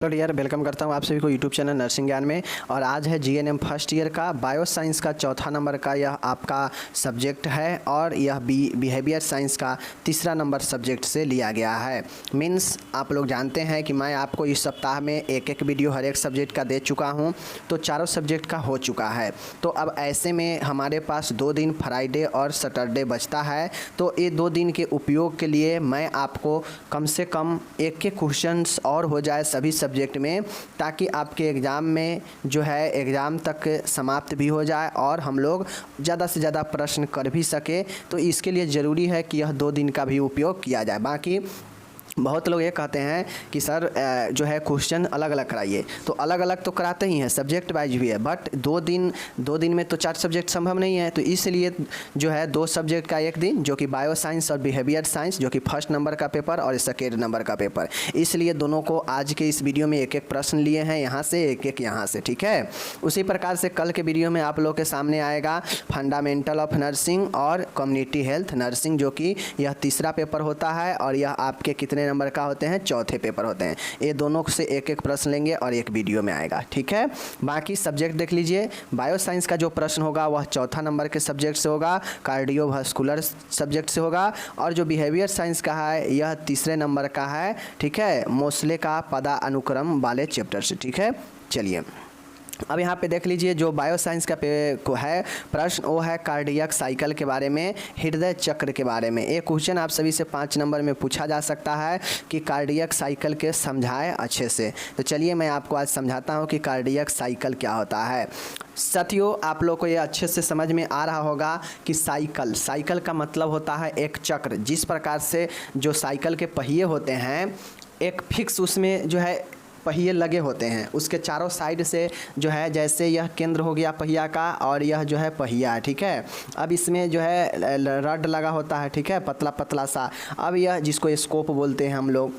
Hello dear, welcome करता हूँ आप सभी को यूट्यूब चैनल नर्सिंग ज्ञान में। और आज है जीएनएम फर्स्ट ईयर का बायो साइंस का चौथा नंबर का यह आपका सब्जेक्ट है और यह बिहेवियर साइंस का तीसरा नंबर सब्जेक्ट से लिया गया है। मीन्स आप लोग जानते हैं कि मैं आपको इस सप्ताह में एक एक वीडियो हर एक सब्जेक्ट का दे चुका हूँ, तो चारों सब्जेक्ट का हो चुका है। तो अब ऐसे में हमारे पास 2 दिन फ्राइडे और सैटरडे बचता है, तो ये 2 दिन के उपयोग के लिए मैं आपको कम से कम एक क्वेश्चंस और हो जाए सभी सब्जेक्ट में, ताकि आपके एग्ज़ाम में जो है एग्ज़ाम तक समाप्त भी हो जाए और हम लोग ज़्यादा से ज़्यादा प्रश्न कर भी सके। तो इसके लिए ज़रूरी है कि यह 2 दिन का भी उपयोग किया जाए। बाकी बहुत लोग ये कहते हैं कि सर जो है क्वेश्चन अलग अलग कराइए, तो अलग अलग तो कराते ही हैं, सब्जेक्ट वाइज भी है, बट 2 दिन में तो 4 सब्जेक्ट संभव नहीं है। तो इसलिए जो है 2 सब्जेक्ट का एक दिन, जो कि बायो साइंस और बिहेवियर साइंस, जो कि फर्स्ट नंबर का पेपर और सेकेंड नंबर का पेपर, इसलिए दोनों को आज के इस वीडियो में एक एक प्रश्न लिए हैं, यहाँ से एक एक यहाँ से, ठीक है। उसी प्रकार से कल के वीडियो में आप लोग के सामने आएगा फंडामेंटल ऑफ नर्सिंग और कम्युनिटी हेल्थ नर्सिंग, जो कि यह तीसरा पेपर होता है और यह आपके कितने नंबर का होते हैं, चौथे पेपर होते हैं। ये दोनों से एक एक प्रश्न लेंगे और एक वीडियो में आएगा, ठीक है। बाकी सब्जेक्ट देख लीजिए, बायो साइंस का जो प्रश्न होगा वह चौथा नंबर के सब्जेक्ट से होगा, कार्डियोवास्कुलर सब्जेक्ट से होगा, और जो बिहेवियर साइंस का है यह तीसरे नंबर का है, ठीक है, मोस्ले का पदानुक्रम वाले चैप्टर से, ठीक है। चलिए अब यहाँ पे देख लीजिए, जो बायो साइंस का को है प्रश्न वो है कार्डियक साइकिल के बारे में, हृदय चक्र के बारे में। एक क्वेश्चन आप सभी से 5 नंबर में पूछा जा सकता है कि कार्डियक साइकिल के समझाएं अच्छे से। तो चलिए मैं आपको आज समझाता हूँ कि कार्डियक साइकिल क्या होता है। साथियों, आप लोग को ये अच्छे से समझ में आ रहा होगा कि साइकिल का मतलब होता है एक चक्र। जिस प्रकार से जो साइकिल के पहिए होते हैं, एक फिक्स उसमें जो है पहिए लगे होते हैं, उसके चारों साइड से जो है, जैसे यह केंद्र हो गया पहिया का और यह जो है पहिया है, ठीक है। अब इसमें जो है रड लगा होता है, ठीक है, पतला पतला सा। अब यह जिसको स्कोप बोलते हैं हम लोग,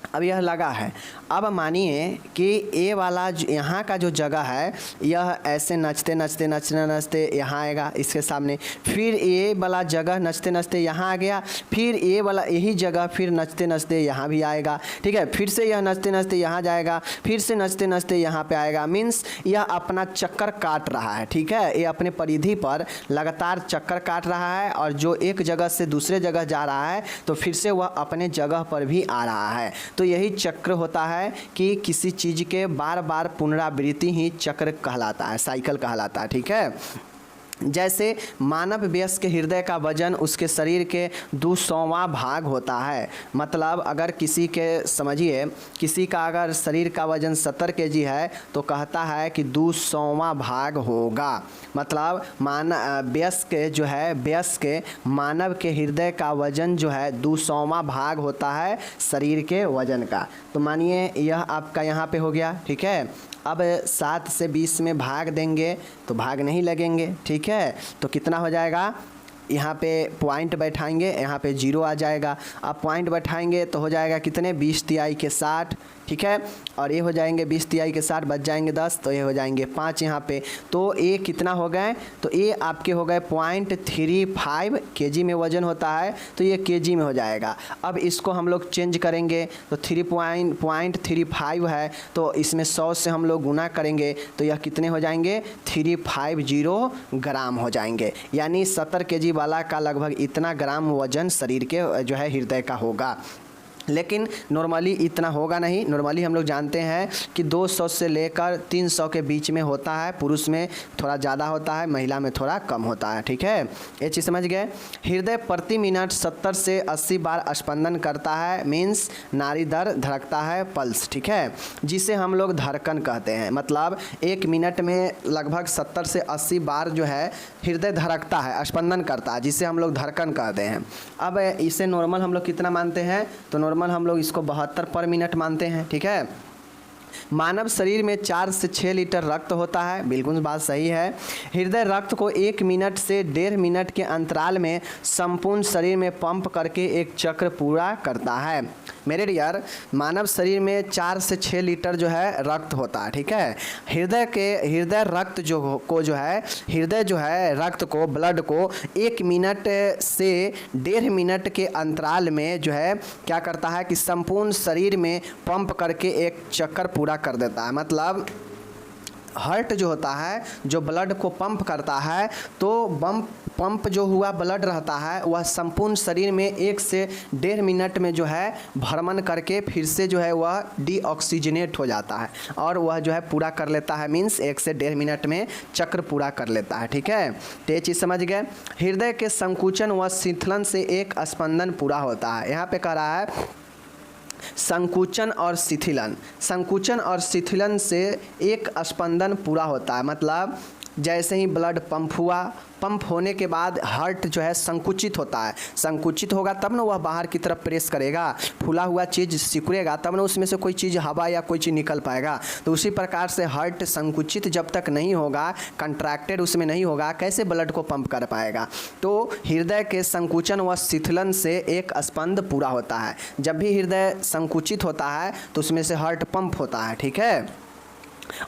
अब यह लगा है। अब मानिए कि ए वाला यहाँ का जो जगह है, यह ऐसे नचते नचते नचते नचते यहाँ आएगा इसके सामने, फिर ए वाला जगह नचते नचते यहाँ आ गया, फिर ए वाला यही जगह फिर नचते नचते यहाँ भी आएगा, ठीक है। फिर से यह नचते नचते यहाँ जाएगा, फिर से नचते नचते यहाँ पे आएगा। मीन्स यह अपना चक्कर काट रहा है, ठीक है। ये अपने परिधि पर लगातार चक्कर काट रहा है, और जो एक जगह से दूसरे जगह जा रहा है तो फिर से वह अपने जगह पर भी आ रहा है। तो यही चक्र होता है कि किसी चीज़ के बार बार पुनरावृत्ति ही चक्र कहलाता है, साइकिल कहलाता है, ठीक है। जैसे मानव वयस्क के हृदय का वजन उसके शरीर के 200वां भाग होता है। मतलब अगर किसी के, समझिए, किसी का अगर शरीर का वजन 70 kg है तो कहता है कि 200वां भाग होगा। मतलब वयस्क जो है, वयस्क मानव के हृदय का वजन जो है 200वां भाग होता है शरीर के वजन का। तो मानिए यह आपका यहाँ पे हो गया, ठीक है। अब 7 से 20 में भाग देंगे तो भाग नहीं लगेंगे, ठीक है। तो कितना हो जाएगा, यहाँ पे पॉइंट बैठाएंगे, यहाँ पे 0 आ जाएगा। अब पॉइंट बैठाएंगे तो हो जाएगा कितने, 20 तिहाई के 60, ठीक है। और ये हो जाएंगे 20 तिहाई के 60, बच जाएंगे 10, तो ये हो जाएंगे 5 यहाँ पे। तो ये कितना हो गए, तो ये आपके हो गए 0.35 kg में वजन होता है, तो ये kg में हो जाएगा। अब इसको हम लोग चेंज करेंगे तो 3.35 है, तो इसमें 100 से हम लोग गुना करेंगे तो यह कितने हो जाएंगे, 350 ग्राम हो जाएंगे। यानी 70 kg वाला का लगभग इतना ग्राम वजन शरीर के जो है हृदय का होगा। लेकिन नॉर्मली इतना होगा नहीं। नॉर्मली हम लोग जानते हैं कि 200 से लेकर 300 के बीच में होता है। पुरुष में थोड़ा ज़्यादा होता है, महिला में थोड़ा कम होता है, ठीक है। ये चीज़ समझ गए। हृदय प्रति मिनट 70 से 80 बार स्पंदन करता है। मीन्स नाड़ी दर धड़कता है, पल्स, ठीक है, जिसे हम लोग धड़कन कहते हैं। मतलब 1 मिनट में लगभग 70 से 80 बार जो है हृदय धड़कता है, स्पंदन करता है, जिसे हम लोग धड़कन कहते हैं। अब इसे नॉर्मल हम लोग कितना मानते हैं, तो नॉर्मल हम लोग इसको 72 पर मिनट मानते हैं, ठीक है। मानव शरीर में 4 से 6 लीटर रक्त होता है, बिल्कुल बात सही है। हृदय रक्त को 1 मिनट से 1.5 मिनट के अंतराल में संपूर्ण शरीर में पंप करके एक चक्र पूरा करता है। मेरे डियर, मानव शरीर में 4 से 6 लीटर जो है रक्त होता है, ठीक है। हृदय रक्त हृदय जो है रक्त को, ब्लड को 1 मिनट से 1.5 मिनट के अंतराल में जो है क्या करता है कि संपूर्ण शरीर में पंप करके एक चक्कर पूरा कर देता है। मतलब हार्ट जो होता है, जो ब्लड को पंप करता है, तो पंप जो हुआ ब्लड रहता है वह संपूर्ण शरीर में 1 से 1.5 मिनट में जो है भ्रमण करके फिर से जो है वह डीऑक्सीजनेट हो जाता है और वह जो है पूरा कर लेता है, मीन्स 1 से 1.5 मिनट में चक्र पूरा कर लेता है, ठीक है। तो ये चीज़ समझ गए। हृदय के संकुचन व शिथिलन से एक स्पंदन पूरा होता है। यहाँ पे कह रहा है संकुचन और शिथिलन से एक स्पंदन पूरा होता है। मतलब जैसे ही ब्लड पंप होने के बाद हार्ट जो है संकुचित होता है, संकुचित होगा तब ना वह बाहर की तरफ प्रेस करेगा, फूला हुआ चीज़ सिकुड़ेगा तब ना उसमें से कोई चीज़, हवा या कोई चीज़ निकल पाएगा। तो उसी प्रकार से हार्ट संकुचित जब तक नहीं होगा, कंट्रैक्टेड उसमें नहीं होगा, कैसे ब्लड को पंप कर पाएगा। तो हृदय के संकुचन व शिथिलन से एक स्पंद पूरा होता है। जब भी हृदय संकुचित होता है तो उसमें से हार्ट पंप होता है, ठीक है,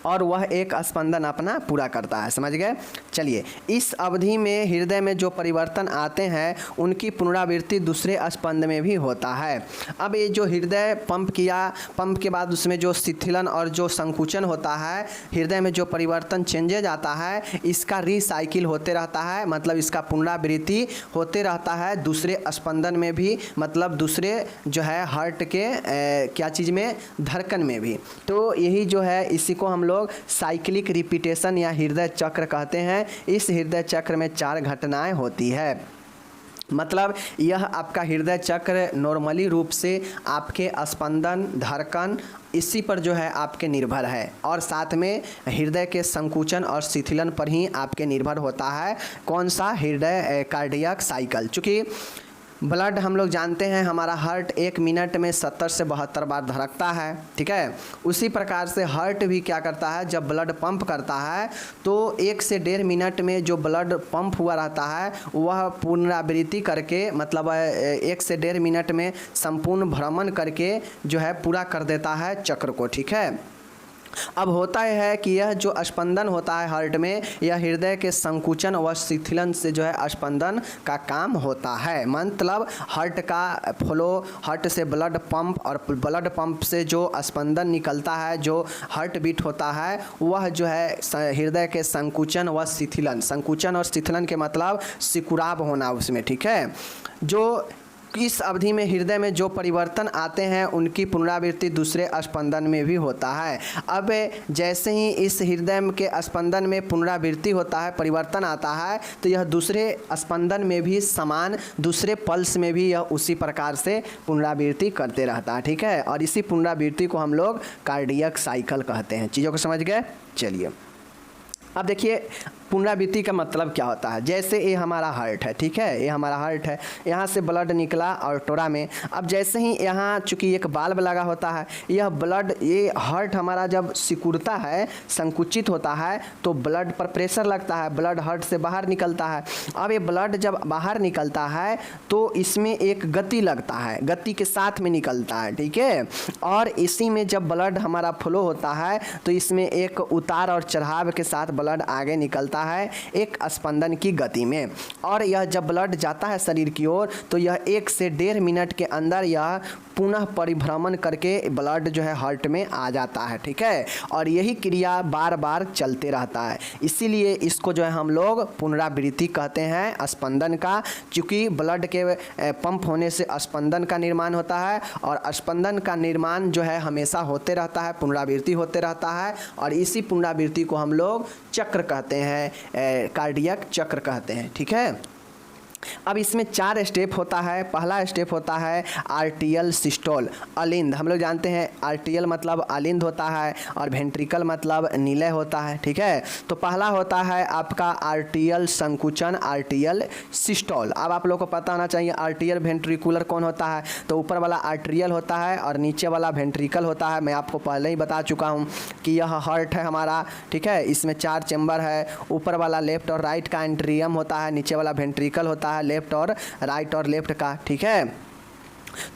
और वह एक स्पंदन अपना पूरा करता है। समझ गए। चलिए, इस अवधि में हृदय में जो परिवर्तन आते हैं उनकी पुनरावृत्ति दूसरे स्पंद में भी होता है। अब ये जो हृदय पंप किया, पंप के बाद उसमें जो शिथिलन और जो संकुचन होता है, हृदय में जो परिवर्तन चेंजेज आता है, इसका रिसाइकिल होते रहता है। मतलब इसका पुनरावृत्ति होते रहता है दूसरे स्पंदन में भी, मतलब दूसरे जो है हार्ट के क्या चीज़ में, धड़कन में भी। तो यही जो है इसी को हम लोग साइक्लिक रिपीटेशन या हृदय चक्र कहते हैं। इस हृदय चक्र में 4 घटनाएं होती है। मतलब यह आपका हृदय चक्र नॉर्मली रूप से आपके स्पंदन, धड़कन इसी पर जो है आपके निर्भर है, और साथ में हृदय के संकुचन और शिथिलन पर ही आपके निर्भर होता है। कौन सा? हृदय कार्डियक साइकिल। चूँकि ब्लड हम लोग जानते हैं हमारा हार्ट 1 मिनट में 70 से 72 बार धड़कता है, ठीक है। उसी प्रकार से हार्ट भी क्या करता है, जब ब्लड पंप करता है तो 1 से 1.5 मिनट में जो ब्लड पंप हुआ रहता है वह पुनरावृत्ति करके, मतलब 1 से 1.5 मिनट में संपूर्ण भ्रमण करके जो है पूरा कर देता है चक्र को, ठीक है। अब होता है कि यह जो स्पंदन होता है हार्ट में, यह हृदय के संकुचन व शिथिलन से जो है स्पंदन का काम होता है। मतलब हार्ट का फ्लो, हार्ट से ब्लड पंप और ब्लड पंप से जो स्पंदन निकलता है, जो हार्ट बीट होता है, वह जो है हृदय के संकुचन व शिथिलन, संकुचन और शिथिलन के मतलब सिकुड़ाव होना उसमें, ठीक है। जो इस अवधि में हृदय में जो परिवर्तन आते हैं उनकी पुनरावृत्ति दूसरे स्पंदन में भी होता है। अब जैसे ही इस हृदय के स्पंदन में पुनरावृत्ति होता है, परिवर्तन आता है, तो यह दूसरे स्पंदन में भी समान, दूसरे पल्स में भी यह उसी प्रकार से पुनरावृत्ति करते रहता है, ठीक है। और इसी पुनरावृत्ति को हम लोग कार्डियक साइकिल कहते हैं। चीज़ों को समझ गए। चलिए, अब देखिए पुनरावृत्ति का मतलब क्या होता है। जैसे ये हमारा हार्ट है, ठीक है, ये हमारा हार्ट है, यहाँ से ब्लड निकला ऑर्टोरा में। अब जैसे ही यहाँ चूँकि एक बाल्ब लगा होता है, यह ब्लड, ये हार्ट हमारा जब सिकुड़ता है, संकुचित होता है, तो ब्लड पर प्रेशर लगता है, ब्लड हार्ट से बाहर निकलता है। अब ये ब्लड जब बाहर निकलता है तो इसमें एक गति लगता है, गति के साथ में निकलता है, ठीक है। और इसी में जब ब्लड हमारा फ्लो होता है तो इसमें एक उतार और चढ़ाव के साथ ब्लड आगे निकलता है एक स्पंदन की गति में। और यह जब ब्लड जाता है शरीर की ओर तो यह 1 से 1.5 मिनट के अंदर यह पुनः परिभ्रमण करके ब्लड जो है हार्ट में आ जाता है, ठीक है। और यही क्रिया बार बार चलते रहता है, इसीलिए इसको जो है हम लोग पुनरावृत्ति कहते हैं स्पंदन का। क्योंकि ब्लड के पंप होने से स्पंदन का निर्माण होता है, और स्पंदन का निर्माण जो है हमेशा होते रहता है, पुनरावृत्ति होते रहता है। और इसी पुनरावृत्ति को हम लोग चक्र कहते हैं, कार्डियक चक्र कहते हैं, ठीक है। अब इसमें 4 स्टेप होता है। पहला स्टेप होता है आर्टियल सिस्टोल, अलिंद। हम लोग जानते हैं आर्टियल मतलब अलिंद होता है और वेंट्रिकल मतलब निलय होता है, ठीक है। तो पहला होता है आपका आर्टियल संकुचन, आर्टियल सिस्टोल। अब आप लोग को पता होना चाहिए आर्टियल वेंट्रिकुलर कौन होता है। तो ऊपर वाला आर्टियल होता है और नीचे वाला वेंट्रिकल होता है। मैं आपको पहले ही बता चुका हूँ कि यह हार्ट है हमारा, ठीक है। इसमें 4 चैम्बर है। ऊपर वाला लेफ्ट और राइट का एंट्रियम होता है, नीचे वाला वेंट्रिकल होता है लेफ्ट और राइट और लेफ्ट का, ठीक है।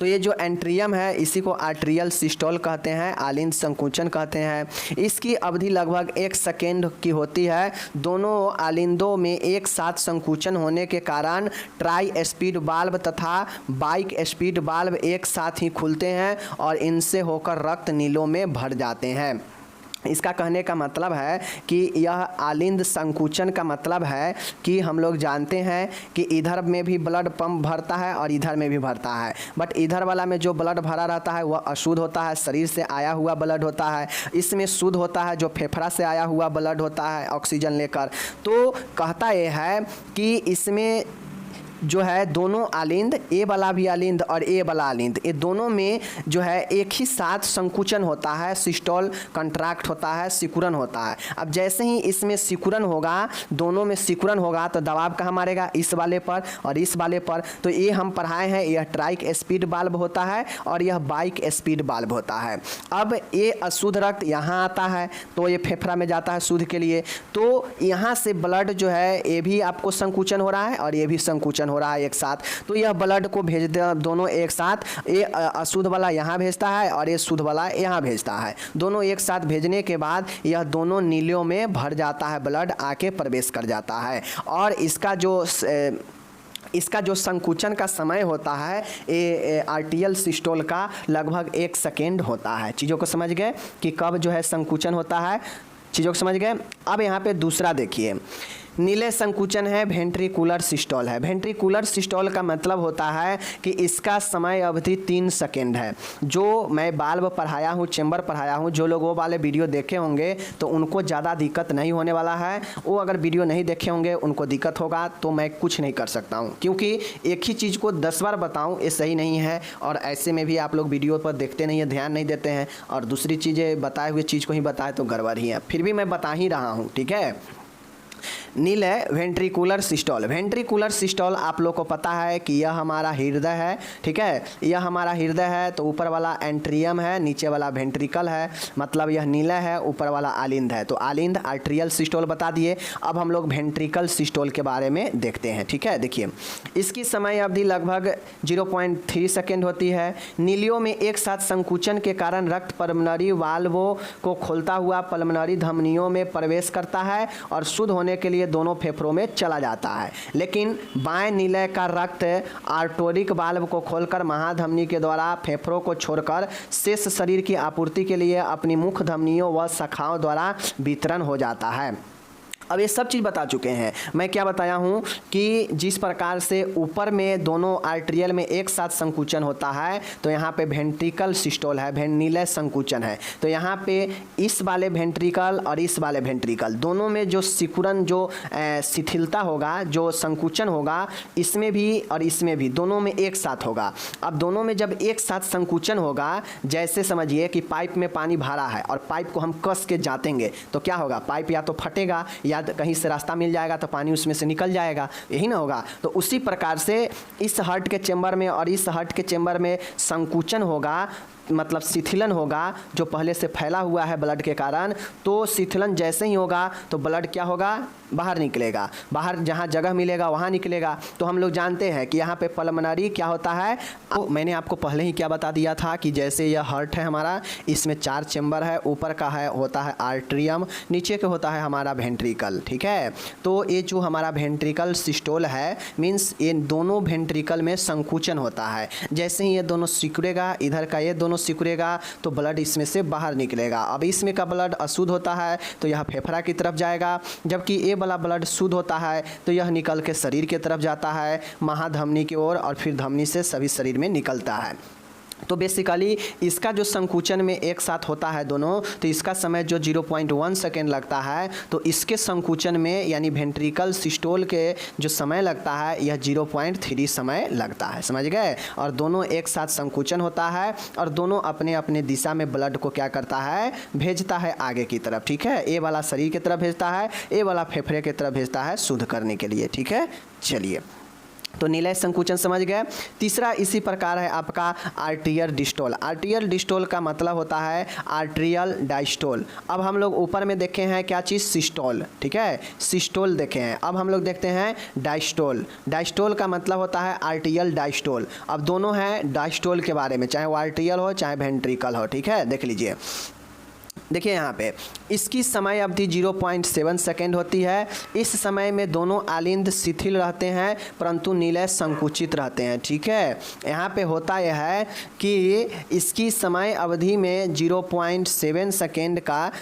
तो ये जो एंट्रियम है इसी को आर्टियल सिस्टोल कहते हैं, आलिंद संकुचन कहते हैं। इसकी अवधि लगभग 1 सेकेंड की होती है। दोनों आलिंदों में एक साथ संकुचन होने के कारण ट्राई स्पीड वाल्व तथा बाइक स्पीड वाल्व एक साथ ही खुलते हैं और इनसे होकर रक्त नीलों में भर जाते हैं। इसका कहने का मतलब है कि यह आलिंद संकुचन का मतलब है कि हम लोग जानते हैं कि इधर में भी ब्लड पंप भरता है और इधर में भी भरता है, बट इधर वाला में जो ब्लड भरा रहता है वह अशुद्ध होता है, शरीर से आया हुआ ब्लड होता है। इसमें शुद्ध होता है जो फेफड़ा से आया हुआ ब्लड होता है ऑक्सीजन लेकर। तो कहता यह है कि इसमें जो है दोनों आलिंद, ए वाला भी आलिंद और ए वाला आलिंद, ये दोनों में जो है एक ही साथ संकुचन होता है, सिस्टोल कंट्रैक्ट होता है, सिकुड़न होता है। अब जैसे ही इसमें सिकुड़न होगा, दोनों में सिकुड़न होगा तो दबाव कहाँ मारेगा, इस वाले पर और इस वाले पर। तो ये हम पढ़ाए हैं, यह ट्राइक स्पीड वाल्व होता है और यह बाइक स्पीड वाल्व होता है। अब ये अशुद्ध रक्त यहाँ आता है तो ये फेफड़ा में जाता है शुद्ध के लिए। तो यहाँ से ब्लड जो है ये भी आपको संकुचन हो रहा है और ये भी संकुचन हो रहा है एक साथ। तो यह ब्लड को भेज दे दोनों एक साथ, ये अशुद्ध वाला यहाँ भेजता है और ये शुद्ध वाला यहाँ भेजता है। दोनों एक साथ भेजने के बाद यह दोनों नीलियों में भर जाता है, ब्लड आके प्रवेश कर जाता है। और इसका जो संकुचन का समय होता है ये आर्टियल सिस्टोल का लगभग 1 सेकेंड होता है। चीज़ों को समझ गए कि कब जो है संकुचन होता है, चीज़ों को समझ गए। अब यहाँ पे दूसरा देखिए, नीले संकुचन है, वेंट्रिकुलर सिस्टोल है। वेंट्रिकुलर सिस्टोल का मतलब होता है कि इसका समय अवधि 3 सेकेंड है। जो मैं वाल्व पढ़ाया हूँ, चैम्बर पढ़ाया हूँ, जो लोग वो वाले वीडियो देखे होंगे तो उनको ज़्यादा दिक्कत नहीं होने वाला है। वो अगर वीडियो नहीं देखे होंगे उनको दिक्कत होगा, तो मैं कुछ नहीं कर सकता हूँ, क्योंकि एक ही चीज़ को 10 बार बताऊँ ये सही नहीं है। और ऐसे में भी आप लोग वीडियो पर देखते नहीं है, ध्यान नहीं देते हैं और दूसरी चीज़ें बताए हुए चीज़ को ही बताए तो गड़बड़ ही है। फिर भी मैं बता ही रहा हूँ, ठीक है। नीले वेंट्रिकुलर सिस्टोल। वेंट्रिकुलर सिस्टोल आप लोग को पता है कि यह हमारा हृदय है, ठीक है। यह हमारा हृदय है तो ऊपर वाला एंट्रियम है, नीचे वाला वेंट्रिकल है, मतलब यह नीला है, ऊपर वाला आलिंद है। तो आलिंद आर्टियल सिस्टोल बता दिए। अब हम लोग वेंट्रिकल सिस्टोल के बारे में देखते हैं, ठीक है। देखिए इसकी समय अवधि लगभग 0.3 सेकेंड होती है। नीलियों में एक साथ संकुचन के कारण रक्त पल्मोनरी वाल्वों को खोलता हुआ पल्मोनरी धमनियों में प्रवेश करता है और शुद्ध होने के लिए दोनों फेफड़ों में चला जाता है। लेकिन बाएं नीले का रक्त आर्टोरिक वाल्व को खोलकर महाधमनी के द्वारा फेफड़ों को छोड़कर शेष शरीर की आपूर्ति के लिए अपनी मुख्य धमनियों व शाखाओं द्वारा वितरण हो जाता है। अब ये सब चीज़ बता चुके हैं। मैं क्या बताया हूँ कि जिस प्रकार से ऊपर में दोनों आर्टरियल में एक साथ संकुचन होता है तो यहाँ पे वेंट्रिकल सिस्टोल है, नीले संकुचन है। तो यहाँ पे इस वाले वेंट्रिकल और इस वाले वेंट्रिकल दोनों में जो सिकुड़न, जो शिथिलता होगा, जो संकुचन होगा, इसमें भी और इसमें भी दोनों में एक साथ होगा। अब दोनों में जब एक साथ संकुचन होगा, जैसे समझिए कि पाइप में पानी भरा है और पाइप को हम कस के जातेंगे तो क्या होगा, पाइप या तो फटेगा या कहीं से रास्ता मिल जाएगा तो पानी उसमें से निकल जाएगा, यही ना होगा। तो उसी प्रकार से इस हार्ट के चैम्बर में और इस हार्ट के चैम्बर में संकुचन होगा, मतलब शिथिलन होगा जो पहले से फैला हुआ है ब्लड के कारण। तो शिथिलन जैसे ही होगा तो ब्लड क्या होगा, बाहर निकलेगा, बाहर जहाँ जगह मिलेगा वहाँ निकलेगा। तो हम लोग जानते हैं कि यहाँ पे पल्मोनरी क्या होता है। तो मैंने आपको पहले ही क्या बता दिया था कि जैसे यह हार्ट है हमारा, इसमें 4 चैम्बर है, ऊपर का है होता है आर्टरियम, नीचे के होता है हमारा वेंट्रिकल, ठीक है। तो ये जो हमारा वेंट्रिकल सिस्टोल है, मीन्स ये दोनों वेंट्रिकल में संकुचन होता है। जैसे ही ये दोनों सिकुड़ेगा, इधर का ये दोनों सिकुड़ेगा तो ब्लड इसमें से बाहर निकलेगा। अब इसमें का ब्लड अशुद्ध होता है तो यह फेफड़ा की तरफ जाएगा, जबकि ये वाला ब्लड शुद्ध होता है तो यह निकल के शरीर की तरफ जाता है, महाधमनी की ओर, और फिर धमनी से सभी शरीर में निकलता है। तो बेसिकली इसका जो संकुचन में एक साथ होता है दोनों, तो इसका समय जो 0.1 सेकेंड लगता है, तो इसके संकुचन में यानी वेंट्रिकल सिस्टोल के जो समय लगता है यह 0.3 समय लगता है, समझ गए। और दोनों एक साथ संकुचन होता है और दोनों अपने अपने दिशा में ब्लड को क्या करता है, भेजता है आगे की तरफ, ठीक है। ए वाला शरीर की तरफ भेजता है, ए वाला फेफड़े की तरफ भेजता है शुद्ध करने के लिए, ठीक है। चलिए, तो निलय संकुचन समझ गए। तीसरा इसी प्रकार है आपका आर्टियल डिस्टोल। आर्टियल डिस्टोल का मतलब होता है आर्ट्रियल डायस्टोल। अब हम लोग ऊपर में देखे हैं क्या चीज़, सिस्टोल, ठीक है, सिस्टोल देखे हैं। अब हम लोग देखते हैं डायस्टोल। डायस्टोल का मतलब होता है आर्टियल डायस्टोल। अब दोनों हैं डायस्टोल के बारे में, चाहे वो आर्टियल हो चाहे वेंट्रिकल हो, ठीक है। देख लीजिए, देखिए यहाँ पे इसकी समय अवधि 0.7 सेकेंड होती है। इस समय में दोनों आलिंद शिथिल रहते हैं परंतु निलय संकुचित रहते हैं, ठीक है। यहाँ पे होता यह है कि इसकी समय अवधि में 0.7 सेकेंड का,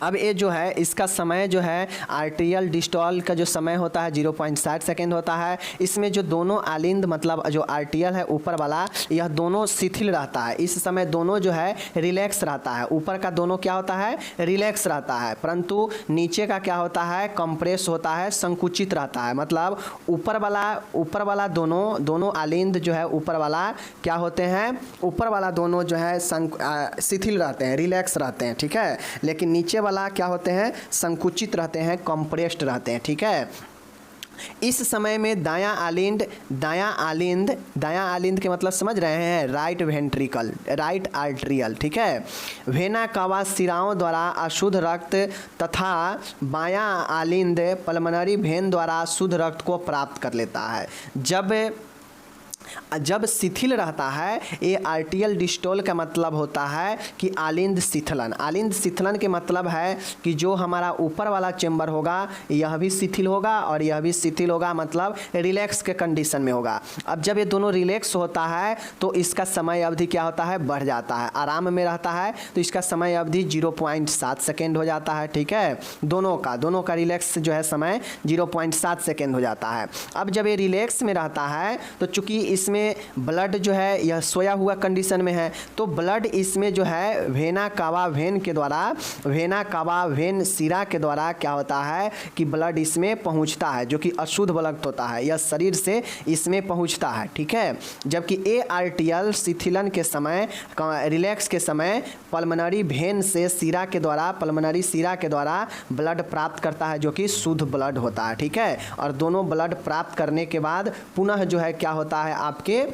अब ये जो है इसका समय जो है आर्टियल डिस्टोल का जो समय होता है 0.60 सेकेंड होता है। इसमें जो दोनों आलिंद मतलब जो आर्टियल है ऊपर वाला, यह दोनों शिथिल रहता है। इस समय दोनों जो है रिलैक्स रहता है। ऊपर का दोनों क्या होता है, रिलैक्स रहता है, परंतु नीचे का क्या होता है, कंप्रेस होता है, संकुचित रहता है। मतलब ऊपर वाला दोनों आलिंद जो है ऊपर वाला क्या होते हैं, ऊपर वाला दोनों जो है शिथिल रहते हैं, रिलैक्स रहते हैं, ठीक है। लेकिन नीचे वाला क्या होते हैं, संकुचित रहते हैं, कंप्रेस्ड रहते हैं, ठीक है। इस समय में दायां आलिंद के मतलब समझ रहे हैं, राइट वेंट्रिकल, राइट आर्ट्रियल, ठीक है। वेना कावा सिराओं द्वारा अशुद्ध रक्त तथा बायां आलिंद पल्मोनरी वेन द्वारा शुद्ध रक्त को प्राप्त कर लेता है। जब शिथिल रहता है, ये आर्टियल डिस्टोल का मतलब होता है कि आलिंद शिथिलन। आलिंद शिथिलन के मतलब है कि जो हमारा ऊपर वाला चेंबर होगा यह भी शिथिल होगा और यह भी शिथिल होगा, मतलब रिलैक्स के कंडीशन में होगा। अब जब ये दोनों रिलैक्स होता है तो इसका समय अवधि क्या होता है, बढ़ जाता है। आराम में रहता है तो इसका समय अवधि 0.7 सेकेंड हो जाता है, ठीक है। दोनों का रिलैक्स जो है समय 0.7 सेकेंड हो जाता है। अब जब ये रिलैक्स में रहता है तो चूंकि इसमें ब्लड जो है यह सोया हुआ कंडीशन में है, तो ब्लड इसमें जो है वेना कावा वेन सिरा के द्वारा क्या होता है कि ब्लड इसमें पहुंचता है, जो कि अशुद्ध ब्लड होता है, यह शरीर से इसमें पहुंचता है, ठीक है। जबकि ए आर्टियल शिथिलन के समय, रिलैक्स के समय पल्मोनरी वेन से पल्मोनरी सिरा के द्वारा ब्लड प्राप्त करता है, जो कि शुद्ध ब्लड होता है, ठीक है। और दोनों ब्लड प्राप्त करने के बाद पुनः जो है क्या होता है, आपके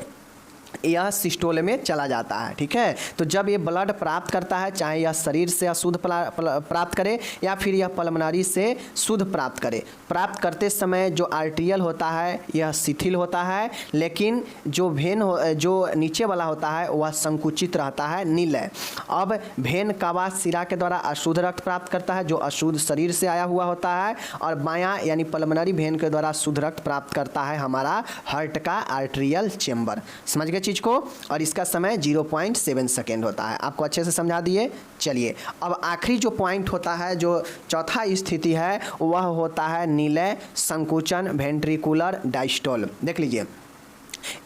यह सिस्टोल में चला जाता है, ठीक है। तो जब ये ब्लड प्राप्त करता है, चाहे यह शरीर से अशुद्ध प्राप्त करे या फिर यह पल्मोनरी से शुद्ध प्राप्त करे, प्राप्त करते समय जो आर्टियल होता है यह शिथिल होता है, लेकिन जो जो नीचे वाला होता है वह संकुचित रहता है, निलय। अब वेन कावा सिरा के द्वारा अशुद्ध रक्त प्राप्त करता है, जो अशुद्ध शरीर से आया हुआ होता है, और बायां यानी पल्मोनरी वेन के द्वारा शुद्ध रक्त प्राप्त करता है हमारा हार्ट का आर्ट्रियल चेंबर। समझ गए चीज को। और इसका समय 0.7 सेकेंड होता है। आपको अच्छे से समझा दिए। चलिए, अब आखिरी जो पॉइंट होता है, जो चौथा स्थिति है, वह होता है निलय संकुचन वेंट्रिकुलर डायस्टोल। देख लीजिए,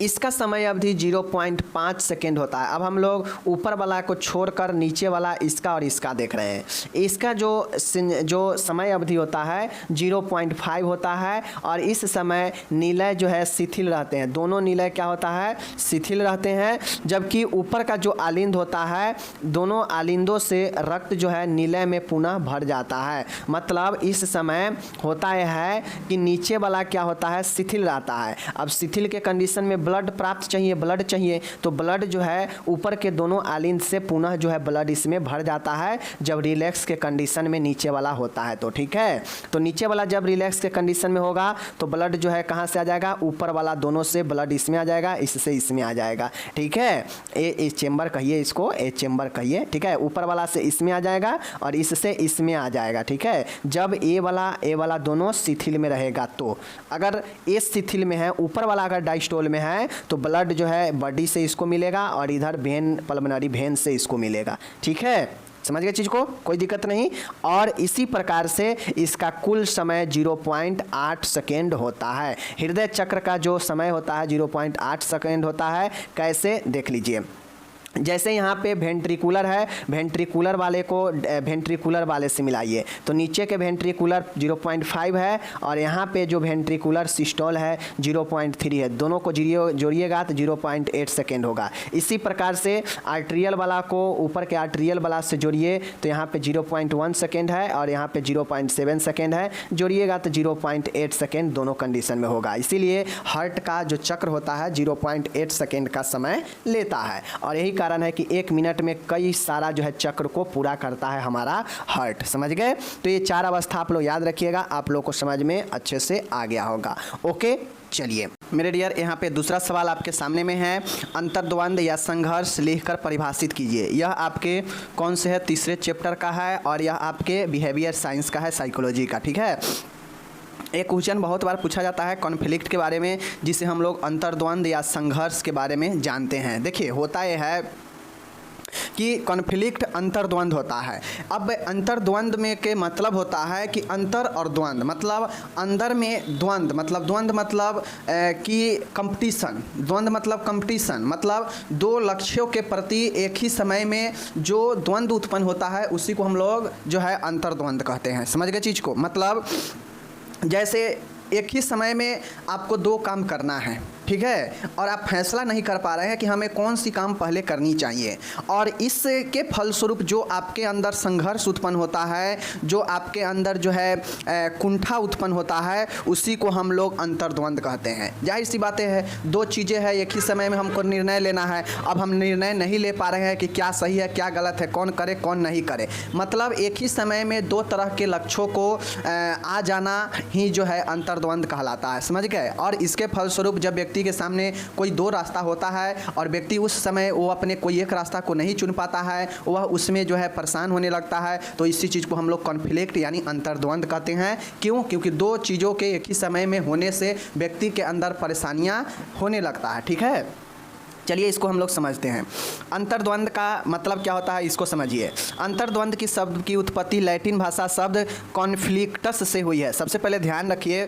इसका समय अवधि 0.5 सेकेंड होता है। अब हम लोग ऊपर वाला को छोड़कर नीचे वाला इसका और इसका देख रहे हैं। इसका जो समय अवधि होता है 0.5 होता है, और इस समय निलय जो है शिथिल रहते हैं। दोनों निलय क्या होता है, शिथिल रहते हैं। जबकि ऊपर का जो आलिंद होता है, दोनों आलिंदों से रक्त जो है निलय में पुनः भर जाता है। मतलब इस समय होता यह है कि नीचे वाला क्या होता है, शिथिल रहता है। अब शिथिल के कंडीशन में ब्लड प्राप्त चाहिए, ब्लड चाहिए, तो ब्लड जो है ऊपर के दोनों आलिंद से पुनः जो है ब्लड इसमें भर जाता है जब रिलैक्स के कंडीशन में नीचे वाला होता है। तो ठीक है, तो नीचे वाला जब रिलैक्स के कंडीशन में होगा तो ब्लड जो है कहाँ से आ जाएगा, ऊपर वाला दोनों से ब्लड इसमें आ जाएगा, इससे इसमें आ जाएगा। ठीक है, ए चेंबर कहिए इसको, ए चेंबर कहिए। ठीक है, ऊपर वाला से इसमें आ जाएगा और इससे इसमें आ जाएगा। ठीक है, जब ए वाला दोनों शिथिल में रहेगा, तो अगर ए शिथिल में है, ऊपर वाला अगर डायस्टोल में है, तो ब्लड जो है बॉडी से इसको मिलेगा और इधर वेन, पल्मोनरी वेन से इसको मिलेगा। ठीक है, समझ गए चीज़ को, कोई दिक्कत नहीं। और इसी प्रकार से इसका कुल समय 0.8 सेकेंड होता है। हृदय चक्र का जो समय होता है 0.8 सेकेंड होता है। कैसे, देख लीजिए। जैसे यहाँ पे वेंट्रिकुलर है, वेंट्रिकुलर वाले को वेंट्रिकुलर वाले से मिलाइए तो नीचे के वेंट्रिकुलर 0.5 है और यहाँ पे जो वेंट्रिकुलर सिस्टोल है 0.3 है। दोनों को जोड़िएगा तो 0.8 सेकेंड होगा। इसी प्रकार से आर्ट्रियल वाला को ऊपर के आर्ट्रियल वाला से जोड़िए तो यहाँ पे 0.1 सेकेंड है और यहाँ पे 0.7 सेकेंड है। जोड़िएगा तो 0.8 सेकेंड दोनों कंडीशन में होगा। इसीलिए हार्ट का जो चक्र होता है 0.8 सेकेंड का समय लेता है और यही कारण है कि 1 मिनट में कई सारा जो है चक्र को पूरा करता है हमारा हार्ट। समझ गए? तो ये 4 अवस्था आप लोग याद रखिएगा, आप लोग को समझ में अच्छे से आ गया होगा। ओके, चलिए मेरे डियर, यहाँ पे दूसरा सवाल आपके सामने में है। अंतर्द्वंद या संघर्ष लिखकर परिभाषित कीजिए। यह आपके कौन से है? तीसरे चैप्टर का है और यह आपके बिहेवियर साइंस का है, साइकोलॉजी का। ठीक है, एक क्वेश्चन बहुत बार पूछा जाता है कॉन्फ्लिक्ट के बारे में, जिसे हम लोग अंतर्द्वंद या संघर्ष के बारे में जानते हैं। देखिए, होता यह है कि कॉन्फ्लिक्ट अंतर्द्वंद होता है। अब अंतर्द्वंद में के मतलब होता है कि अंतर और द्वंद मतलब अंदर में द्वंद मतलब कि कंपटीशन, द्वंद मतलब कंपटीशन, मतलब दो लक्ष्यों के प्रति एक ही समय में जो द्वंद उत्पन्न होता है उसी को हम लोग जो है अंतर्द्वंद कहते हैं। समझ गए चीज़ को? मतलब जैसे एक ही समय में आपको 2 काम करना है, ठीक है, और आप फैसला नहीं कर पा रहे हैं कि हमें कौन सी काम पहले करनी चाहिए, और इसके फलस्वरूप जो आपके अंदर संघर्ष उत्पन्न होता है, जो आपके अंदर जो है कुंठा उत्पन्न होता है, उसी को हम लोग अंतर्द्वंद कहते हैं। जाहिर सी बातें हैं, 2 चीज़ें हैं, एक ही समय में हमको निर्णय लेना है। अब हम निर्णय नहीं ले पा रहे हैं कि क्या सही है क्या गलत है, कौन करे कौन नहीं करे। मतलब एक ही समय में 2 तरह के लक्ष्यों को आ जाना ही जो है अंतर्द्वंद कहलाता है। समझ गए? और इसके फलस्वरूप जब व्यक्ति के सामने कोई 2 रास्ता होता है और व्यक्ति उस समय वो अपने कोई एक रास्ता को नहीं चुन पाता है, वह उसमें जो है परेशान होने लगता है, तो इसी चीज़ को हम लोग कॉन्फ्लिक्ट यानी अंतर्द्वंद कहते हैं। क्यों? क्योंकि 2 चीज़ों के एक ही समय में होने से व्यक्ति के अंदर परेशानियां होने लगता है। ठीक है, चलिए इसको हम लोग समझते हैं। अंतर्द्वंद का मतलब क्या होता है, इसको समझिए। अंतर्द्वंद की शब्द की उत्पत्ति लैटिन भाषा शब्द कॉन्फ्लिक्टस से हुई है। सबसे पहले ध्यान रखिए,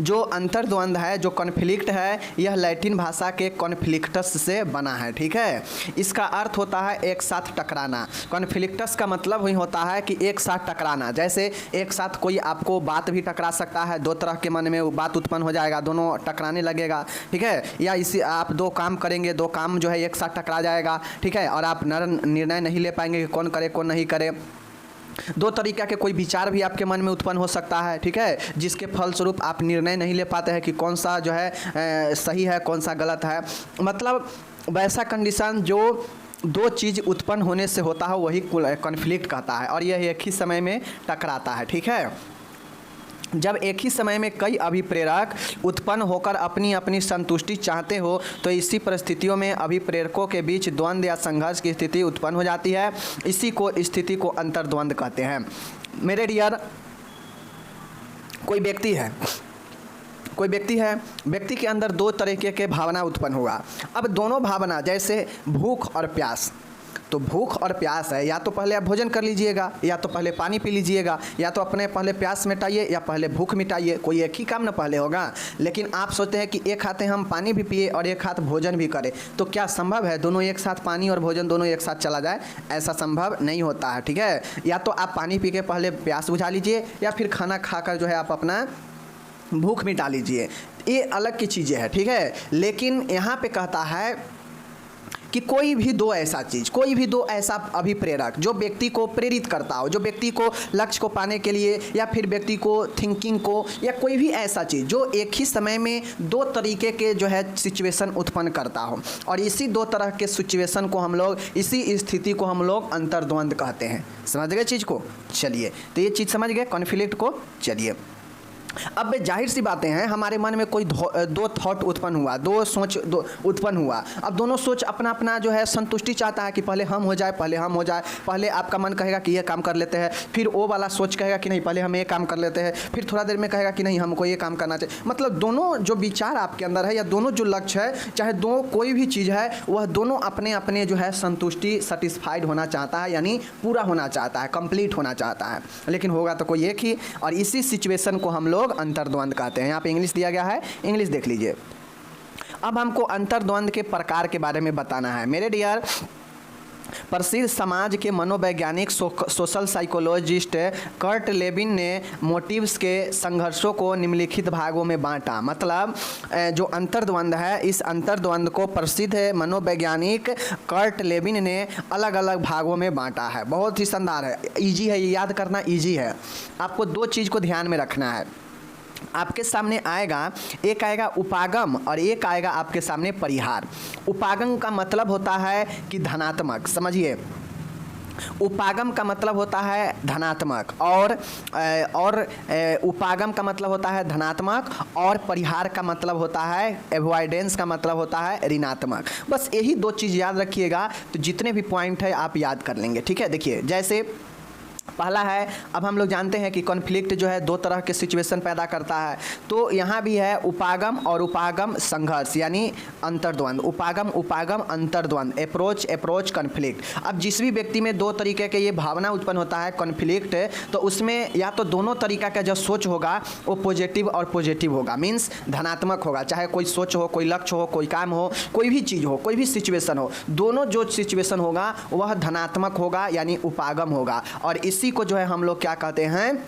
जो अंतर्द्वंद है, जो कॉन्फ्लिक्ट है, यह लैटिन भाषा के कॉन्फ्लिक्टस से बना है। ठीक है, इसका अर्थ होता है एक साथ टकराना। कॉन्फ्लिक्टस का मतलब ही होता है कि एक साथ टकराना। जैसे एक साथ कोई आपको बात भी टकरा सकता है, 2 तरह के मन में बात उत्पन्न हो जाएगा, दोनों टकराने लगेगा। ठीक है, या इसी आप 2 काम करेंगे, 2 काम जो है एक साथ टकरा जाएगा। ठीक है, और आप निर्णय नहीं ले पाएंगे कि कौन करे कौन नहीं करे। 2 तरीक़ा के कोई विचार भी आपके मन में उत्पन्न हो सकता है। ठीक है, जिसके फलस्वरूप आप निर्णय नहीं ले पाते हैं कि कौन सा जो है सही है कौन सा गलत है। मतलब वैसा कंडीशन जो 2 चीज़ उत्पन्न होने से होता है वही कॉन्फ्लिक्ट कहता है, और यह एक ही समय में टकराता है। ठीक है, जब एक ही समय में कई अभिप्रेरक उत्पन्न होकर अपनी अपनी संतुष्टि चाहते हो तो इसी परिस्थितियों में अभिप्रेरकों के बीच द्वंद्व या संघर्ष की स्थिति उत्पन्न हो जाती है। इसी को स्थिति को अंतर्द्वंद कहते हैं। मेरे डियर, कोई व्यक्ति है, व्यक्ति के अंदर 2 तरीके के भावना उत्पन्न हुआ। अब दोनों भावना, जैसे भूख और प्यास, तो भूख और प्यास है, या तो पहले आप भोजन कर लीजिएगा, या तो पहले पानी पी लीजिएगा, या तो अपने पहले प्यास मिटाइए या पहले भूख मिटाइए। कोई एक ही काम ना पहले होगा। लेकिन आप सोचते हैं कि एक हाथ हम पानी भी पिए और एक हाथ भोजन भी करें, तो क्या संभव है दोनों एक साथ, पानी और भोजन दोनों एक साथ चला जाए? ऐसा संभव नहीं होता है। ठीक है, या तो आप पानी पी के पहले प्यास बुझा लीजिए, या फिर खाना खाकर जो है आप अपना भूख मिटा लीजिए। ये अलग की चीज़ें हैं। ठीक है, लेकिन यहाँ पे कहता है कि कोई भी 2 ऐसा चीज़, कोई भी 2 ऐसा अभिप्रेरक जो व्यक्ति को प्रेरित करता हो, जो व्यक्ति को लक्ष्य को पाने के लिए, या फिर व्यक्ति को थिंकिंग को, या कोई भी ऐसा चीज़ जो एक ही समय में 2 तरीके के जो है सिचुएशन उत्पन्न करता हो, और इसी 2 तरह के सिचुएशन को हम लोग, इसी स्थिति को हम लोग अंतर्द्वंद कहते हैं। समझ गए चीज़ को? चलिए, तो ये चीज़ समझ गए कॉन्फ्लिक्ट को। चलिए अब जाहिर सी बातें हैं, हमारे मन में कोई दो थॉट उत्पन्न हुआ, दो सोच उत्पन्न हुआ। अब दोनों सोच अपना अपना जो है संतुष्टि चाहता है कि पहले हम हो जाए, पहले हम हो जाए। पहले आपका मन कहेगा कि ये काम कर लेते हैं, फिर वो वाला सोच कहेगा कि नहीं पहले हम ये काम कर लेते हैं, फिर थोड़ा देर में कहेगा कि नहीं हमको ये काम करना चाहिए। मतलब दोनों जो विचार आपके अंदर है या दोनों जो लक्ष्य है, चाहे दो कोई भी चीज़ है, वह दोनों अपने अपने जो है संतुष्टि सेटिस्फाइड होना चाहता है, यानी पूरा होना चाहता है, कंप्लीट होना चाहता है, लेकिन होगा तो कोई एक ही। और इसी सिचुएशन को हम लोग अंतर्द्वंद कहते हैं। यहाँ पे इंग्लिश दिया गया है, इंग्लिश देख लीजिए। अब हमको अंतर्द्वंद के प्रकार के बारे में बताना है मेरे डियर। प्रसिद्ध समाज के मनोवैज्ञानिक सोशल साइकोलॉजिस्ट कर्ट लेविन ने मोटिव्स के संघर्षों को निम्नलिखित भागों में बांटा। मतलब जो अंतर्द्वंद है, इस अंतर्द्वंद को प्रसिद्ध मनोवैज्ञानिक कर्ट लेविन ने अलग अलग भागों में बांटा है। बहुत ही शानदार है, इजी है, ये याद करना इजी है। आपको दो चीज़ को ध्यान में रखना है। आपके सामने आएगा, एक आएगा उपागम और एक आएगा आपके सामने परिहार। उपागम का मतलब होता है कि धनात्मक, समझिए, उपागम का मतलब होता है धनात्मक, और उपागम का मतलब होता है धनात्मक, और परिहार का मतलब होता है, एवॉइडेंस का मतलब होता है ऋणात्मक। बस यही दो चीज़ याद रखिएगा तो जितने भी पॉइंट है आप याद कर लेंगे। ठीक है, देखिए जैसे पहला है, अब हम लोग जानते हैं कि कॉन्फ्लिक्ट जो है दो तरह के सिचुएशन पैदा करता है, तो यहाँ भी है उपागम और उपागम संघर्ष यानी अंतर्द्वंद। उपागम उपागम अंतर्द्वंद, अप्रोच अप्रोच कॉन्फ्लिक्ट। अब जिस भी व्यक्ति में दो तरीके के ये भावना उत्पन्न होता है कॉन्फ्लिक्ट, तो उसमें या तो दोनों तरीका का जो सोच होगा वो पॉजिटिव और पॉजिटिव होगा, मीन्स धनात्मक होगा। चाहे कोई सोच हो, कोई लक्ष्य हो, कोई काम हो, कोई भी चीज़ हो, कोई भी सिचुएशन हो, दोनों जो सिचुएशन होगा वह धनात्मक होगा यानी उपागम होगा। और इसी को जो है हम लोग क्या कहते हैं,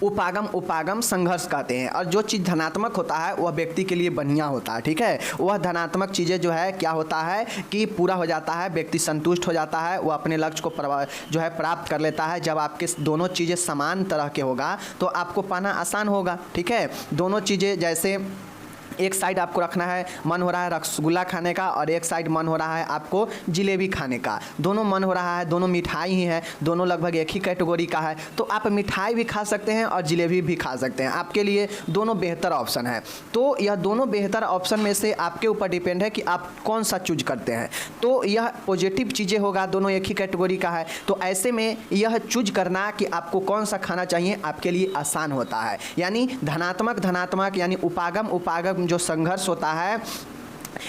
उपागम उपागम संघर्ष कहते हैं। और जो चीज़ धनात्मक होता है वह व्यक्ति के लिए बढ़िया होता है। ठीक है, वह धनात्मक चीज़ें जो है क्या होता है कि पूरा हो जाता है, व्यक्ति संतुष्ट हो जाता है, वह अपने लक्ष्य को जो है प्राप्त कर लेता है। जब आपके दोनों चीज़ें समान तरह के होगा तो आपको पाना आसान होगा। ठीक है, दोनों चीज़ें, जैसे एक साइड आपको रखना है, मन हो रहा है रसगुल्ला खाने का, और एक साइड मन हो रहा है आपको जिलेबी खाने का। दोनों मन हो रहा है, दोनों मिठाई ही है, दोनों लगभग एक ही कैटेगरी का है, तो आप मिठाई भी खा सकते हैं और जिलेबी भी खा सकते हैं। आपके लिए दोनों बेहतर ऑप्शन है। तो यह दोनों बेहतर ऑप्शन में से आपके ऊपर डिपेंड है कि आप कौन सा चूज करते हैं। तो यह पॉजिटिव चीज़ें होगा, दोनों एक ही कैटेगरी का है, तो ऐसे में यह चूज करना कि आपको कौन सा खाना चाहिए आपके लिए आसान होता है। यानी धनात्मक धनात्मक यानी उपागम उपागम जो संघर्ष होता है,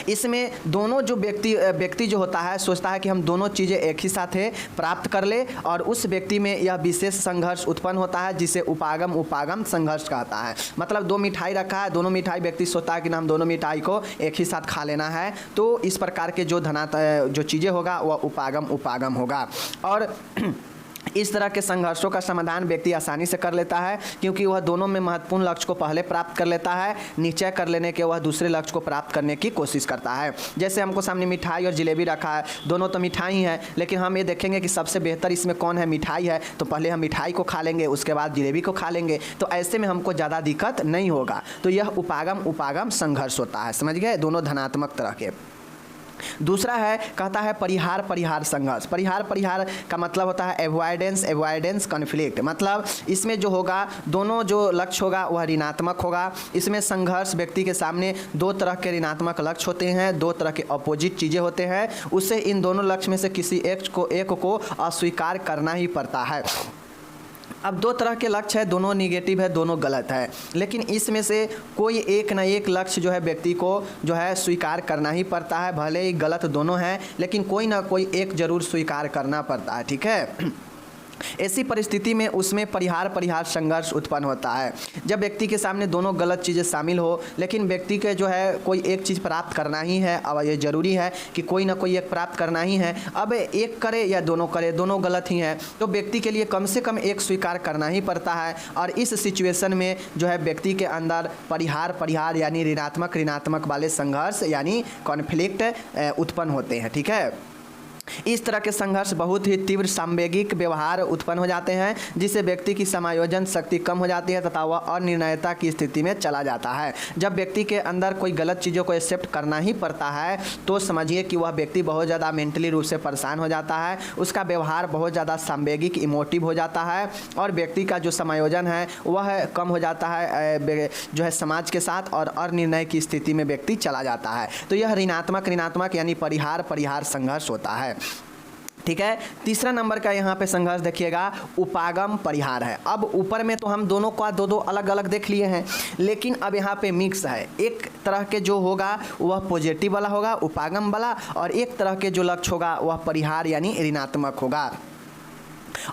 इसमें दोनों जो व्यक्ति जो होता है सोचता है कि हम दोनों चीज़ें एक ही साथ प्राप्त कर ले, और उस व्यक्ति में यह विशेष संघर्ष उत्पन्न होता है जिसे उपागम उपागम संघर्ष कहता है। मतलब दो मिठाई रखा है, दोनों मिठाई व्यक्ति सोचता है कि हम दोनों मिठाई को एक ही साथ खा लेना है, तो इस प्रकार के जो चीज़ें होगा वह उपागम उपागम होगा। और इस तरह के संघर्षों का समाधान व्यक्ति आसानी से कर लेता है, क्योंकि वह दोनों में महत्वपूर्ण लक्ष्य को पहले प्राप्त कर लेता है, निश्चय कर लेने के वह दूसरे लक्ष्य को प्राप्त करने की कोशिश करता है। जैसे हमको सामने मिठाई और जिलेबी रखा है, दोनों तो मिठाई है, लेकिन हम ये देखेंगे कि सबसे बेहतर इसमें कौन है, मिठाई है, तो पहले हम मिठाई को खा लेंगे, उसके बाद जिलेबी को खा लेंगे, तो ऐसे में हमको ज़्यादा दिक्कत नहीं होगा। तो यह उपागम उपागम संघर्ष होता है, समझ गए, दोनों धनात्मक तरह के। दूसरा है, कहता है परिहार परिहार संघर्ष। परिहार परिहार का मतलब होता है एवॉइडेंस एवॉइडेंस कॉन्फ्लिक्ट। मतलब इसमें जो होगा, दोनों जो लक्ष्य होगा वह ऋणात्मक होगा। इसमें संघर्ष, व्यक्ति के सामने दो तरह के ऋणात्मक लक्ष्य होते हैं, दो तरह के अपोजिट चीज़ें होते हैं, उससे इन दोनों लक्ष्य में से किसी एक को अस्वीकार करना ही पड़ता है। अब दो तरह के लक्ष्य है, दोनों निगेटिव है, दोनों गलत है, लेकिन इसमें से कोई एक ना एक लक्ष्य जो है व्यक्ति को जो है स्वीकार करना ही पड़ता है। भले ही गलत दोनों हैं, लेकिन कोई ना कोई एक जरूर स्वीकार करना पड़ता है। ठीक है, ऐसी परिस्थिति में उसमें परिहार परिहार संघर्ष उत्पन्न होता है। जब व्यक्ति के सामने दोनों गलत चीज़ें शामिल हो, लेकिन व्यक्ति के जो है कोई एक चीज़ प्राप्त करना ही है, और ये ज़रूरी है कि कोई ना कोई एक प्राप्त करना ही है। अब एक करे या दोनों करे, दोनों गलत ही हैं, तो व्यक्ति के लिए कम से कम एक स्वीकार करना ही पड़ता है। और इस सिचुएशन में जो है व्यक्ति के अंदर परिहार परिहार यानी ऋणात्मक ऋणात्मक वाले संघर्ष यानी कॉन्फ्लिक्ट उत्पन्न होते हैं। ठीक है, इस तरह के संघर्ष बहुत ही तीव्र सांवेगिक व्यवहार उत्पन्न हो जाते हैं, जिससे व्यक्ति की समायोजन शक्ति कम हो जाती है तथा वह अनिर्णयता की स्थिति में चला जाता है। जब व्यक्ति के अंदर कोई गलत चीज़ों को एक्सेप्ट करना ही पड़ता है तो समझिए कि वह व्यक्ति बहुत ज़्यादा मेंटली रूप से परेशान हो जाता है, उसका व्यवहार बहुत ज़्यादा सांवेगिक इमोटिव हो जाता है और व्यक्ति का जो समायोजन है वह कम हो जाता है जो है समाज के साथ, और अनिर्णय की स्थिति में व्यक्ति चला जाता है। तो यह ऋणात्मक यानी परिहार संघर्ष होता है। ठीक है। तीसरा नंबर का यहाँ पे संघर्ष देखिएगा उपागम परिहार है। अब ऊपर में तो हम दोनों का दो अलग अलग देख लिए हैं, लेकिन अब यहाँ पे मिक्स है। एक तरह के जो होगा वह पॉजिटिव वाला होगा उपागम वाला, और एक तरह के जो लक्ष्य होगा वह परिहार यानी ऋणात्मक होगा।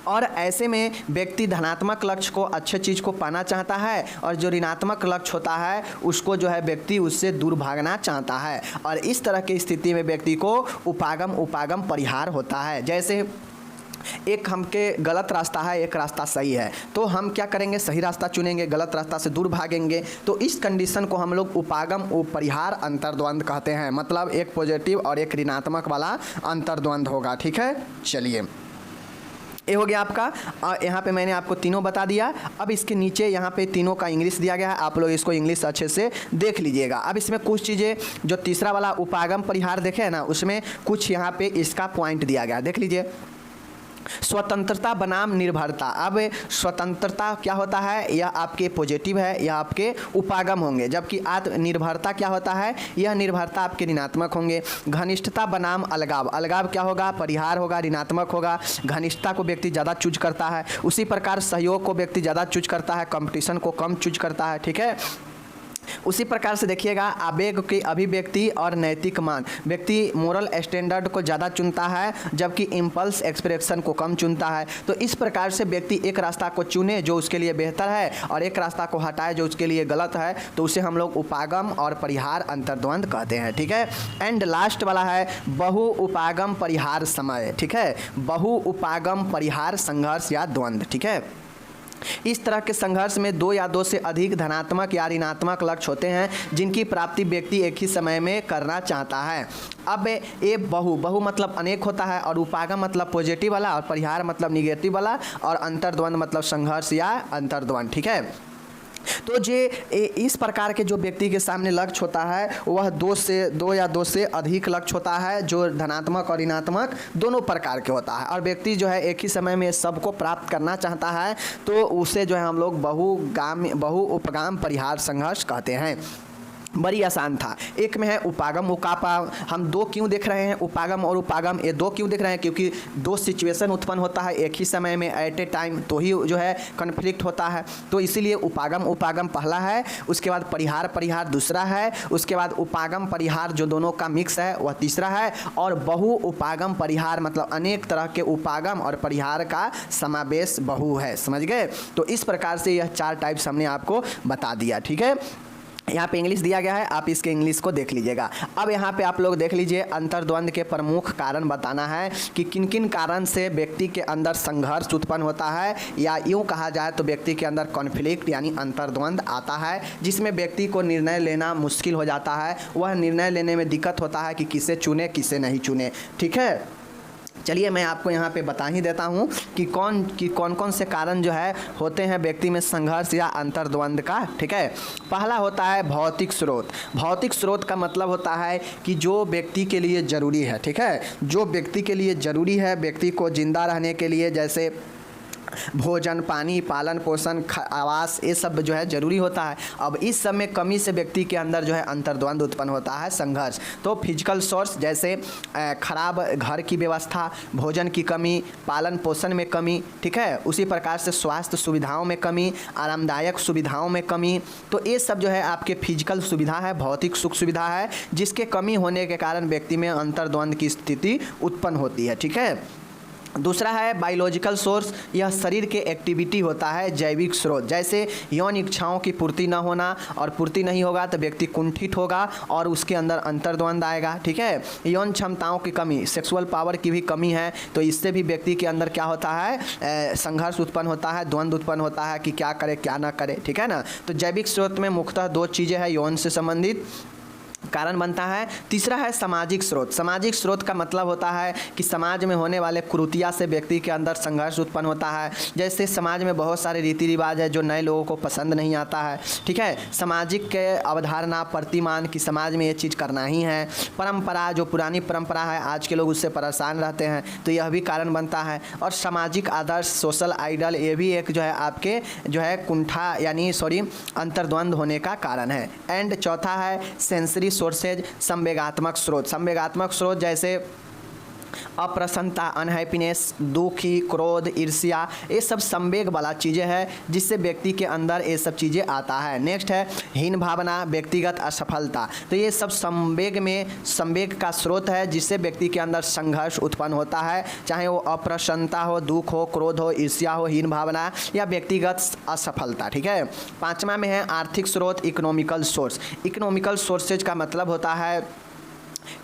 और ऐसे में व्यक्ति धनात्मक लक्ष्य को अच्छे चीज़ को पाना चाहता है, और जो ऋणात्मक लक्ष्य होता है उसको जो है व्यक्ति उससे दूर भागना चाहता है, और इस तरह की स्थिति में व्यक्ति को उपागम परिहार होता है। जैसे एक हमके गलत रास्ता है, एक रास्ता सही है, तो हम क्या करेंगे, सही रास्ता चुनेंगे, गलत रास्ता से दूर भागेंगे। तो इस कंडीशन को हम लोग उपागम परिहार अंतर्द्वंद कहते हैं, मतलब एक पॉजिटिव और एक ऋणात्मक वाला अंतर्द्वंद होगा। ठीक है, चलिए ये हो गया आपका। यहाँ पे मैंने आपको तीनों बता दिया। अब इसके नीचे यहाँ पे तीनों का इंग्लिश दिया गया है, आप लोग इसको इंग्लिश अच्छे से देख लीजिएगा। अब इसमें कुछ चीज़ें जो तीसरा वाला उपागम परिहार देखे है ना, उसमें कुछ यहाँ पे इसका पॉइंट दिया गया, देख लीजिए। स्वतंत्रता बनाम निर्भरता। अब स्वतंत्रता क्या होता है, यह आपके पॉजिटिव है, यह आपके उपागम होंगे, जबकि आत्मनिर्भरता क्या होता है, यह निर्भरता आपके ऋणात्मक होंगे। घनिष्ठता बनाम अलगाव। अलगाव क्या होगा, परिहार होगा, ऋणात्मक होगा। घनिष्ठता को व्यक्ति ज़्यादा चूज करता है, उसी प्रकार सहयोग को व्यक्ति ज़्यादा चूज करता है, कंपटीशन को कम चूज करता है। ठीक है, उसी प्रकार से देखिएगा आवेग की अभिव्यक्ति और नैतिक मान। व्यक्ति मोरल स्टैंडर्ड को ज़्यादा चुनता है, जबकि इम्पल्स एक्सप्रेशन को कम चुनता है। तो इस प्रकार से व्यक्ति एक रास्ता को चुने जो उसके लिए बेहतर है, और एक रास्ता को हटाए जो उसके लिए गलत है, तो उसे हम लोग उपागम और परिहार अंतर्द्वंद कहते हैं। ठीक है, एंड लास्ट वाला है बहु उपागम परिहार समय। ठीक है, बहु उपागम परिहार संघर्ष या द्वंद्व। ठीक है, इस तरह के संघर्ष में दो या दो से अधिक धनात्मक या ऋणात्मक लक्ष्य होते हैं, जिनकी प्राप्ति व्यक्ति एक ही समय में करना चाहता है। अब ये बहु मतलब अनेक होता है, और उपागम मतलब पॉजिटिव वाला, और परिहार मतलब निगेटिव वाला, और अंतर्द्वंद मतलब संघर्ष या अंतर्द्वंद। ठीक है, तो इस प्रकार के जो व्यक्ति के सामने लक्ष्य होता है वह दो या दो से अधिक लक्ष्य होता है, जो धनात्मक और ऋणात्मक दोनों प्रकार के होता है, और व्यक्ति जो है एक ही समय में सबको प्राप्त करना चाहता है, तो उसे जो है हम लोग बहु उपगाम परिहार संघर्ष कहते हैं। बड़ी आसान था। एक में है उपागम उकापा। हम दो क्यों देख रहे हैं, उपागम और उपागम, ये दो क्यों देख रहे हैं, क्योंकि दो सिचुएशन उत्पन्न होता है एक ही समय में एट ए टाइम, तो ही जो है कन्फ्लिक्ट होता है। तो इसीलिए उपागम पहला है, उसके बाद परिहार दूसरा है, उसके बाद उपागम परिहार जो दोनों का मिक्स है वह तीसरा है, और बहु उपागम परिहार मतलब अनेक तरह के उपागम और परिहार का समावेश बहु है। समझ गए? तो इस प्रकार से यह 4 टाइप्स हमने आपको बता दिया। ठीक है, यहाँ पे इंग्लिश दिया गया है, आप इसके इंग्लिश को देख लीजिएगा। अब यहाँ पे आप लोग देख लीजिए, अंतर्द्वंद के प्रमुख कारण बताना है कि किन किन कारण से व्यक्ति के अंदर संघर्ष उत्पन्न होता है, या यूँ कहा जाए तो व्यक्ति के अंदर कॉन्फ्लिक्ट यानी अंतर्द्वंद आता है, जिसमें व्यक्ति को निर्णय लेना मुश्किल हो जाता है। वह निर्णय लेने में दिक्कत होता है कि किसे चुने किसे नहीं चुने। ठीक है, चलिए मैं आपको यहाँ पे बता ही देता हूँ कि कौन से कारण जो है होते हैं व्यक्ति में संघर्ष या अंतर्द्वंद का। ठीक है, पहला होता है भौतिक स्रोत। भौतिक स्रोत का मतलब होता है कि जो व्यक्ति के लिए ज़रूरी है। ठीक है, जो व्यक्ति के लिए ज़रूरी है, व्यक्ति को जिंदा रहने के लिए, जैसे भोजन, पानी, पालन पोषण, आवास, ये सब जो है ज़रूरी होता है। अब इस सब में कमी से व्यक्ति के अंदर जो है अंतर्द्वंद उत्पन्न होता है, संघर्ष। तो फिजिकल सोर्स जैसे खराब घर की व्यवस्था, भोजन की कमी, पालन पोषण में कमी। ठीक है, उसी प्रकार से स्वास्थ्य सुविधाओं में कमी, आरामदायक सुविधाओं में कमी। तो ये सब जो है आपके फिजिकल सुविधा है, भौतिक सुख सुविधा है, जिसके कमी होने के कारण व्यक्ति में अंतर्द्वंद की स्थिति उत्पन्न होती है। ठीक है, दूसरा है बायोलॉजिकल सोर्स। यह शरीर के एक्टिविटी होता है, जैविक स्रोत, जैसे यौन इच्छाओं की पूर्ति न होना, और पूर्ति नहीं होगा तो व्यक्ति कुंठित होगा और उसके अंदर अंतर्द्वंद आएगा। ठीक है, यौन क्षमताओं की कमी, सेक्सुअल पावर की भी कमी है, तो इससे भी व्यक्ति के अंदर क्या होता है, संघर्ष उत्पन्न होता है, द्वंद्व उत्पन्न होता है कि क्या करे क्या ना करे। ठीक है ना, तो जैविक स्रोत में मुख्यतः 2 चीज़ें हैं यौन से संबंधित, कारण बनता है। तीसरा है सामाजिक स्रोत। सामाजिक स्रोत का मतलब होता है कि समाज में होने वाले कुरीतियाँ से व्यक्ति के अंदर संघर्ष उत्पन्न होता है। जैसे समाज में बहुत सारे रीति रिवाज है जो नए लोगों को पसंद नहीं आता है, ठीक है। सामाजिक के अवधारणा प्रतिमान कि समाज में ये चीज़ करना ही है। परंपरा, जो पुरानी परंपरा है आज के लोग उससे परेशान रहते हैं, तो यह भी कारण बनता है। और सामाजिक आदर्श, सोशल आइडल, ये भी एक जो है आपके जो है कुंठा यानी अंतर्द्वंद होने का कारण है। एंड चौथा है सेंसरी सोर्सेज, संवेगात्मक स्रोत। संवेगात्मक स्रोत जैसे अप्रसन्नता, अनहैप्पीनेस, दुखी, क्रोध, ईर्ष्या, ये सब संवेग वाला चीज़ें हैं जिससे व्यक्ति के अंदर ये सब चीज़ें आता है। नेक्स्ट है हीन भावना, व्यक्तिगत असफलता। तो ये सब संवेग का स्रोत है जिससे व्यक्ति के अंदर संघर्ष उत्पन्न होता है, चाहे वो अप्रसन्नता हो, दुख हो, क्रोध हो, ईर्ष्या हो, हीन भावना या व्यक्तिगत असफलता, ठीक है। पाँचवा में है आर्थिक स्रोत, इकोनॉमिकल सोर्स। इकोनॉमिकल सोर्सेज का मतलब होता है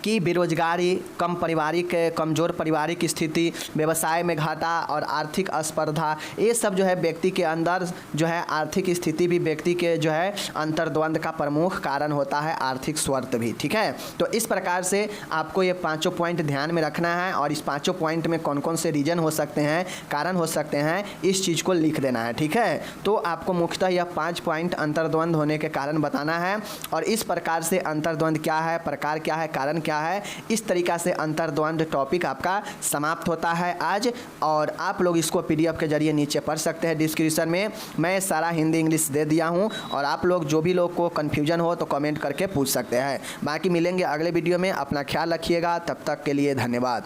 कि बेरोजगारी, कमज़ोर पारिवारिक स्थिति, व्यवसाय में घाटा और आर्थिक अस्पर्धा, ये सब जो है व्यक्ति के अंदर जो है आर्थिक स्थिति भी व्यक्ति के जो है अंतर्द्वंद का प्रमुख कारण होता है, आर्थिक स्वार्थ भी, ठीक है। तो इस प्रकार से आपको ये पाँचों पॉइंट ध्यान में रखना है और इस पाँचों पॉइंट में कौन कौन से रीजन हो सकते हैं, कारण हो सकते हैं, इस चीज़ को लिख देना है, ठीक है। तो आपको मुख्यतः यह 5 पॉइंट अंतर्द्वंद होने के कारण बताना है और इस प्रकार से अंतर्द्वंद क्या है, प्रकार क्या है, कारण क्या है, इस तरीका से अंतर्द्वंद टॉपिक आपका समाप्त होता है आज। और आप लोग इसको पीडीएफ के जरिए नीचे पढ़ सकते हैं, डिस्क्रिप्शन में मैं सारा हिंदी इंग्लिश दे दिया हूं और आप लोग जो भी लोग को कन्फ्यूजन हो तो कमेंट करके पूछ सकते हैं। बाकी मिलेंगे अगले वीडियो में, अपना ख्याल रखिएगा, तब तक के लिए धन्यवाद।